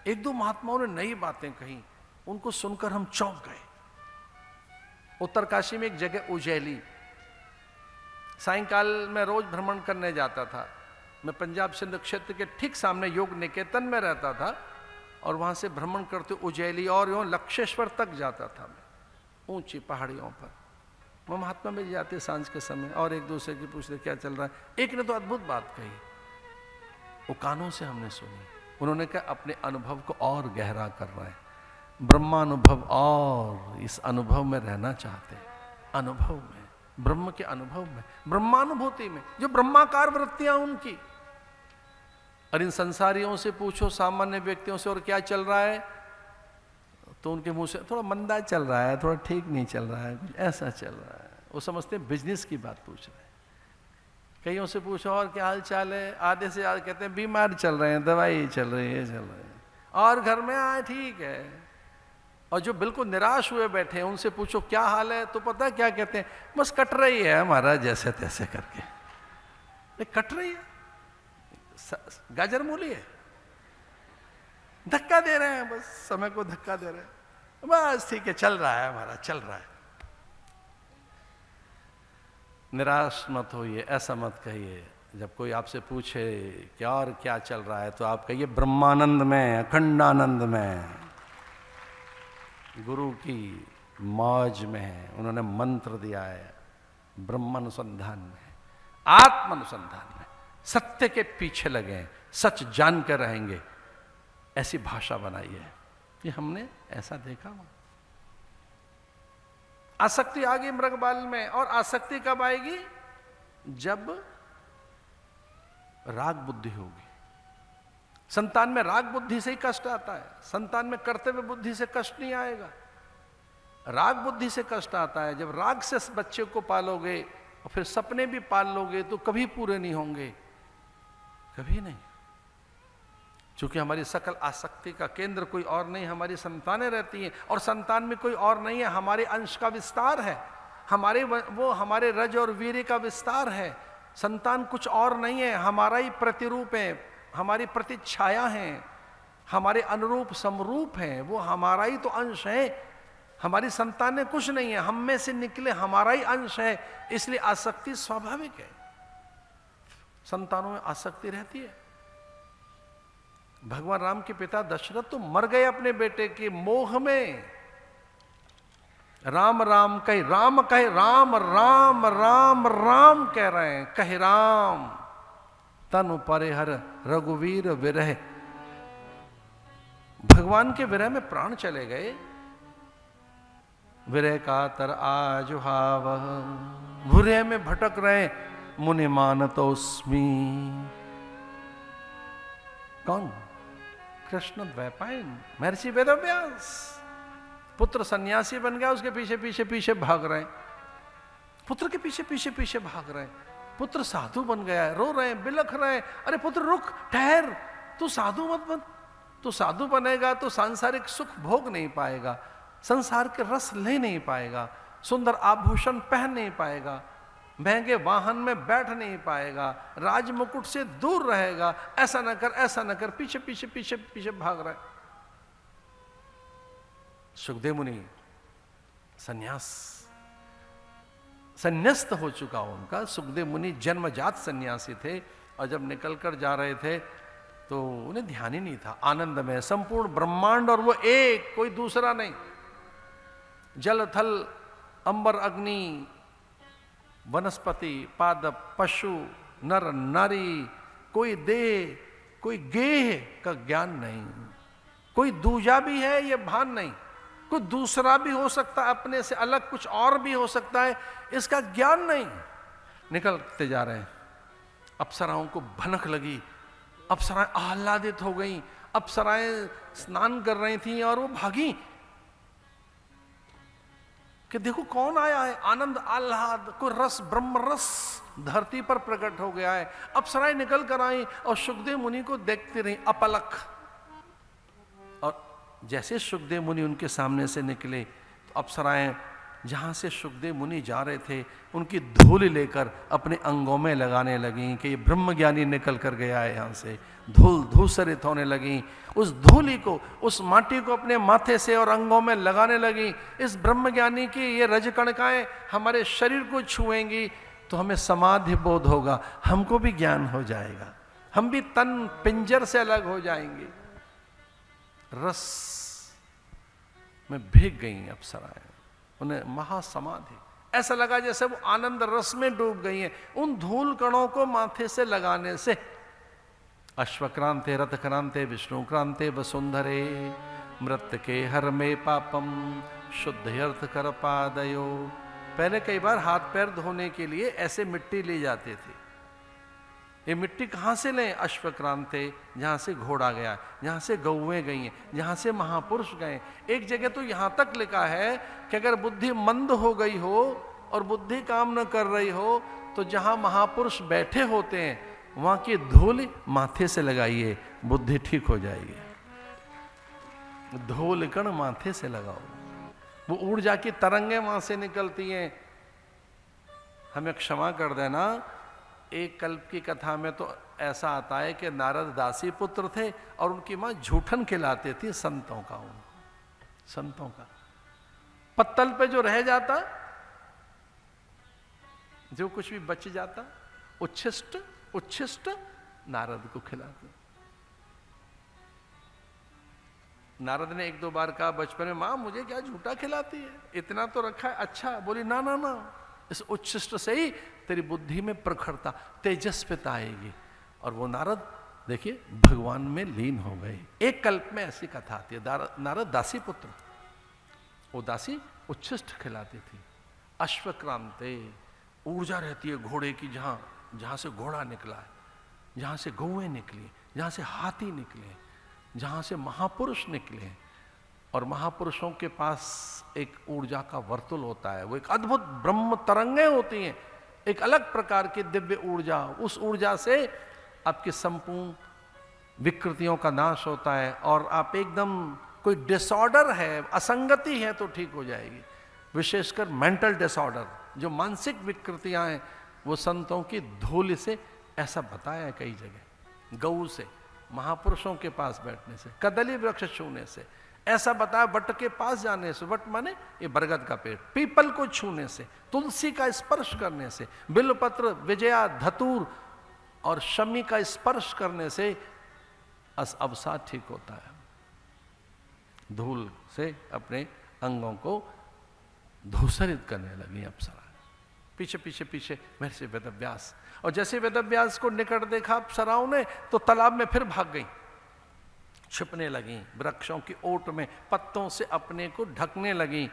एक दो महात्माओं ने नई बातें कही, उनको सुनकर हम चौंक गए। उत्तरकाशी में एक जगह उजैली, सायंकाल में रोज भ्रमण करने जाता था। मैं पंजाब सिंध क्षेत्र के ठीक सामने योग निकेतन में रहता था और वहां से भ्रमण करते उजैली और यूं लक्षेश्वर तक जाता था मैं, ऊंची पहाड़ियों पर। वो महात्मा मिल जाते सांझ के समय और एक दूसरे की पूछते क्या चल रहा है। एक ने तो अद्भुत बात कही, वो कानों से हमने सुनी। उन्होंने कहा अपने अनुभव को और गहरा कर रहा है, ब्रह्मानुभव, और इस अनुभव में रहना चाहते हैं, अनुभव में, ब्रह्म के अनुभव में, ब्रह्मानुभूति में, जो ब्रह्माकार वृत्तियां उनकी। और इन संसारियों से पूछो, सामान्य व्यक्तियों से, और क्या चल रहा है, तो उनके मुंह से थोड़ा मंदा चल रहा है, थोड़ा ठीक नहीं चल रहा है, कुछ ऐसा चल रहा है। वो समझते हैं बिजनेस की बात पूछ रहे हैं। कईयों से पूछो और क्या हाल चाल है, आधे से ज्यादा कहते हैं बीमार चल रहे हैं, दवाई चल रही है, चल रहे हैं, और घर में आए ठीक है। और जो बिल्कुल निराश हुए बैठे हैं उनसे पूछो क्या हाल है, तो पता है क्या कहते हैं, बस कट रही है हमारा जैसे तैसे करके। कट रही है, गाजर मूली है, धक्का दे रहे हैं, बस समय को धक्का दे रहे हैं, बस ठीक है चल रहा है हमारा, चल रहा है। निराश मत होइए, ऐसा मत कहिए। जब कोई आपसे पूछे क्या और क्या चल रहा है, तो आप कहिए ब्रह्मानंद में, अखंडानंद में, गुरु की मौज में है। उन्होंने मंत्र दिया है ब्रह्मानुसंधान में, आत्मानुसंधान में, सत्य के पीछे लगे, सच जान कर रहेंगे, ऐसी भाषा बनाई है। ये हमने ऐसा देखा। आसक्ति आ गई मृगबाल में, और आसक्ति कब आएगी, जब राग बुद्धि होगी। संतान में राग बुद्धि से ही कष्ट आता है, संतान में कर्तव्य बुद्धि से कष्ट नहीं आएगा, राग बुद्धि से कष्ट आता है। जब राग से बच्चे को पालोगे और फिर सपने भी पाल लोगे तो कभी पूरे नहीं होंगे, कभी नहीं। क्योंकि हमारी सकल आसक्ति का केंद्र कोई और नहीं, हमारी संतानें रहती हैं, और संतान में कोई और नहीं है, हमारे अंश का विस्तार है, वो हमारे रज और वीर्य का विस्तार है। संतान कुछ और नहीं है, हमारा ही प्रतिरूप है, हमारी प्रतिछाया है, हमारे अनुरूप समरूप है, वो हमारा ही तो अंश है। हमारी संतानें कुछ नहीं है, हम में से निकले हमारा ही अंश है, इसलिए आसक्ति स्वाभाविक है, संतानों में आसक्ति रहती है। भगवान राम के पिता दशरथ तो मर गए अपने बेटे के मोह में। राम राम कहे, राम कहे, राम राम राम राम कह रहे हैं, कहे राम तनु परिहर रघुवीर विरह। भगवान के विरह में प्राण चले गए। विरह का तर आजुहाव, विरह में भटक रहे, मुनि मानतोस्मि। कौन? कृष्ण द्वैपायन, महर्षि वेदव्यास। पुत्र सन्यासी बन गया, उसके पीछे पीछे पीछे भाग रहे हैं, पुत्र के पीछे पीछे पीछे भाग रहे हैं। पुत्र साधु बन गया है, रो रहे हैं, बिलख रहे हैं, अरे पुत्र रुक, ठहर, तू साधु मत बन। तू साधु बनेगा तो सांसारिक सुख भोग नहीं पाएगा, संसार के रस ले नहीं पाएगा, सुंदर आभूषण पहन नहीं पाएगा, महंगे वाहन में बैठ नहीं पाएगा, राज मुकुट से दूर रहेगा, ऐसा न कर, ऐसा न कर, पीछे पीछे पीछे पीछे भाग रहा है। सुखदेव मुनि संन्यास्त हो चुका उनका। सुखदेव मुनि जन्मजात सन्यासी थे, और जब निकल कर जा रहे थे तो उन्हें ध्यान ही नहीं था, आनंद में संपूर्ण ब्रह्मांड, और वो एक, कोई दूसरा नहीं। जल थल अंबर अग्नि वनस्पति पादप पशु नर नारी, कोई देह कोई गेह का ज्ञान नहीं, कोई दूजा भी है ये भान नहीं, कोई दूसरा भी हो सकता है, अपने से अलग कुछ और भी हो सकता है, इसका ज्ञान नहीं। निकलते जा रहे हैं, अप्सराओं को भनक लगी, अप्सराएं आह्लादित हो गईं, अप्सराएं स्नान कर रही थीं और वो भागी कि देखो कौन आया है, आनंद आह्लाद, कोई रस, ब्रह्म रस धरती पर प्रकट हो गया है। अप्सराएं निकल कर आई और सुखदेव मुनि को देखती रही अपलक। और जैसे सुखदेव मुनि उनके सामने से निकले तो अप्सराएं जहाँ से सुखदेव मुनि जा रहे थे उनकी धूल लेकर अपने अंगों में लगाने लगी कि ये ब्रह्मज्ञानी निकल कर गया है यहाँ से। धूल धूसरित होने लगी, उस धूली को, उस माटी को अपने माथे से और अंगों में लगाने लगी। इस ब्रह्मज्ञानी की ये रजकणिकाएं हमारे शरीर को छुएंगी तो हमें समाधि बोध होगा, हमको भी ज्ञान हो जाएगा, हम भी तन पिंजर से अलग हो जाएंगे। रस में भीग गई अप्सराएं, उन्हें महासमाधि, ऐसा लगा जैसे वो आनंद रस में डूब गई हैं उन धूल कणों को माथे से लगाने से। अश्वक्रांते रथक्रांते विष्णुक्रांते वसुंधरे मृत्के हर में पापम शुद्ध अर्थ कर पादयो। पहले कई बार हाथ पैर धोने के लिए ऐसे मिट्टी ले जाते थे। ये मिट्टी कहाँ से लें? अश्वक्रांते, जहाँ से घोड़ा गया, जहाँ से गौएं गई हैं, जहाँ से महापुरुष गए। एक जगह तो यहाँ तक लिखा है कि अगर बुद्धि मंद हो गई हो और बुद्धि काम न कर रही हो तो जहाँ महापुरुष बैठे होते हैं वहाँ की धूल माथे से लगाइए, बुद्धि ठीक हो जाएगी। धूल कण माथे से लगाओ, वो ऊर्जा की तरंगें वहाँ से निकलती हैं। हमें क्षमा कर देना, एक कल्प की कथा में तो ऐसा आता है कि नारद दासी पुत्र थे और उनकी मां झूठन खिलाती थी संतों का, उनको संतों का पत्तल पे जो रह जाता, जो कुछ भी बच जाता, उच्छिष्ट उच्छिष्ट नारद को खिलाते। नारद ने एक दो बार कहा बचपन में, मां मुझे क्या झूठा खिलाती है, इतना तो रखा है। अच्छा, बोली ना ना ना, इस उच्छिष्ट से ही तेरी बुद्धि में प्रखरता, तेजस्विता आएगी। और वो नारद देखिए भगवान में लीन हो गए। एक कल्प में ऐसी कथा आती है, नारद दासी पुत्र, वो दासी उच्छिष्ट खिलाती थी। अश्वक्रांते, ऊर्जा रहती है घोड़े की, जहां से घोड़ा निकला है, जहां से गौएं निकली, जहां से हाथी निकले, जहां से महापुरुष निकले। और महापुरुषों के पास एक ऊर्जा का वर्तुल होता है, वो एक अद्भुत ब्रह्म तरंगें होती हैं, एक अलग प्रकार की दिव्य ऊर्जा। उस ऊर्जा से आपकी संपूर्ण विकृतियों का नाश होता है और आप एकदम, कोई डिसऑर्डर है, असंगति है तो ठीक हो जाएगी। विशेषकर मेंटल डिसऑर्डर, जो मानसिक विकृतियां हैं, वो संतों की धूल से, ऐसा बताया है कई जगह, गऊ से, महापुरुषों के पास बैठने से, कदली वृक्ष छूने से, ऐसा बताया वट के पास जाने से, वट माने ये बरगद का पेड़, पीपल को छूने से, तुलसी का स्पर्श करने से, बिल्वपत्र, विजया, धतूर और शमी का स्पर्श करने से अवसाद ठीक होता है। धूल से अपने अंगों को धूसरित करने लगी अप्सरा। पीछे पीछे पीछे महर्षि वेदव्यास, और जैसे वेदव्यास को निकट देखा अप्सराओं ने तो तालाब में फिर भाग गई, छिपने लगी, वृक्षों की ओट में पत्तों से अपने को ढकने लगी।